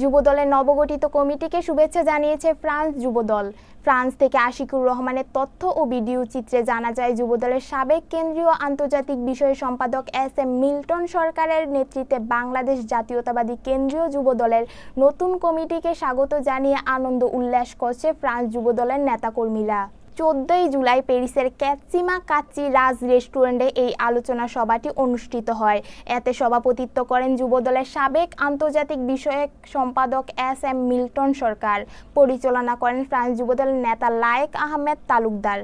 যুবদলের নবগঠিত কমিটিকে শুভেচ্ছা জানিয়েছে ফ্রান্স যুবদল। ফ্রান্স থেকে আশিকুর রহমানের তথ্য ও ভিডিও চিত্রে জানা যায়, যুবদলের সাবেক কেন্দ্রীয় আন্তর্জাতিক বিষয়ের সম্পাদক এস.এম. মিল্টন সরকারের নেতৃত্বে বাংলাদেশ জাতীয়তাবাদী কেন্দ্রীয় যুবদলের নতুন কমিটিকে স্বাগত জানিয়ে আনন্দ উল্লাস করছে ফ্রান্স যুবদলের নেতাকর্মীরা। 14 জুলাই প্যারিসের ক্যাচিমা কাচ্চি রাজ রেস্টুরেন্টে এই আলোচনা সভাটি অনুষ্ঠিত হয়। এতে সভাপতিত্ব করেন যুবদলের সাবেক আন্তর্জাতিক বিষয়ক সম্পাদক এস.এম. মিল্টন সরকার। পরিচালনা করেন ফ্রান্স যুবদলের নেতা লায়েক আহমেদ তালুকদার।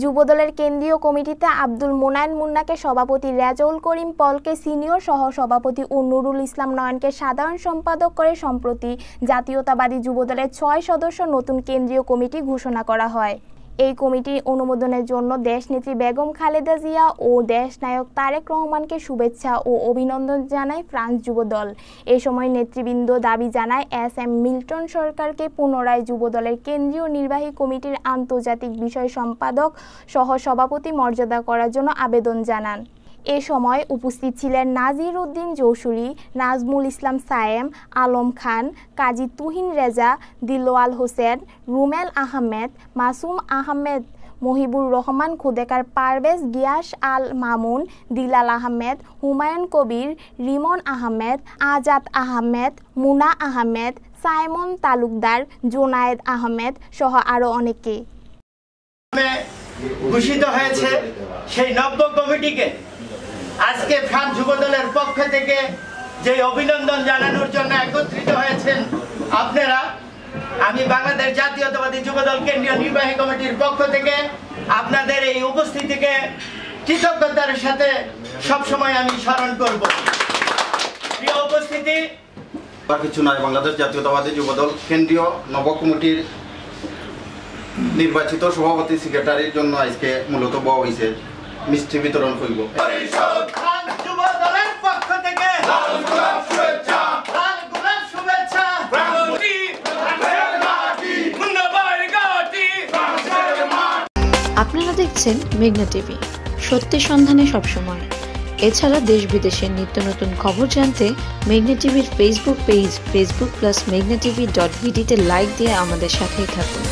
যুবদলের কেন্দ্রীয় কমিটিতে আব্দুল মোনায়েন মুন্নাকে সভাপতি, রেজাউল করিম পলকে সিনিয়র সহ সভাপতি ও নুরুল ইসলাম নয়নকে সাধারণ সম্পাদক করে সম্প্রতি জাতীয়তাবাদী যুবদলের 6 সদস্য নতুন কেন্দ্রীয় কমিটি ঘোষণা করা হয়। এই কমিটির অনুমোদনের জন্য দেশনেত্রী বেগম খালেদা জিয়া ও দেশনায়ক তারেক রহমানকে শুভেচ্ছা ও অভিনন্দন জানায় ফ্রান্স যুবদল। এ সময় নেতৃবৃন্দ দাবি জানায় এস.এম. মিল্টন সরকারকে পুনরায় যুবদলের কেন্দ্রীয় নির্বাহী কমিটির আন্তর্জাতিক বিষয় সম্পাদক সহ সভাপতি মর্যাদা করার জন্য আবেদন জানান। এ সময় উপস্থিত ছিলেন নাজির উদ্দিন যৌসুরী, নাজমুল ইসলাম সায়েম, আলম খান, কাজী তুহিন রেজা, দিলওয়াল হোসেন, রুমেল আহমেদ, মাসুম আহমেদ, মহিবুর রহমান খোদেকার, পারভেজ গিয়াস আল মামুন, দিলাল আহমেদ, হুমায়ুন কবির, রিমন আহমেদ, আজাদ আহমেদ, মুনা আহমেদ, সাইমন তালুকদার, জোনায়েদ আহমেদ সহ আরও অনেকে ঘোষিত হয়েছে। সেই নব্য কমিটিকে আজকে ফ্রান্স যুবদলের পক্ষ থেকে যে অভিনন্দন জানানোর জন্য একত্রিত হয়েছেন আপনারা, আমি বাংলাদেশ জাতীয়তাবাদী যুবদল কেন্দ্রীয় নির্বাহী কমিটির পক্ষ থেকে আপনাদের এই উপস্থিতিকে কৃতজ্ঞতার সাথে সবসময় আমি স্মরণ করব। প্রিয় উপস্থিতি, কিছু নয়, বাংলাদেশ জাতীয়তাবাদী যুবদল কেন্দ্রীয় নব কমিটির নির্বাচিত সভাপতি সেক্রেটারির জন্য আজকে মূলত বড় হয়েছে মিষ্টি বিতরণ করব। যুবদলের পক্ষ থেকে আপনারা দেখছেন মেঘনা টিভি, সত্যের সন্ধানে সবসময়। এছাড়া দেশ বিদেশের নিত্য নতুন খবর জানতে মেঘনা টিভির ফেসবুক পেজ facebook+meghna tv.vd তে লাইক দিয়ে আমাদের সাথেই থাকুন।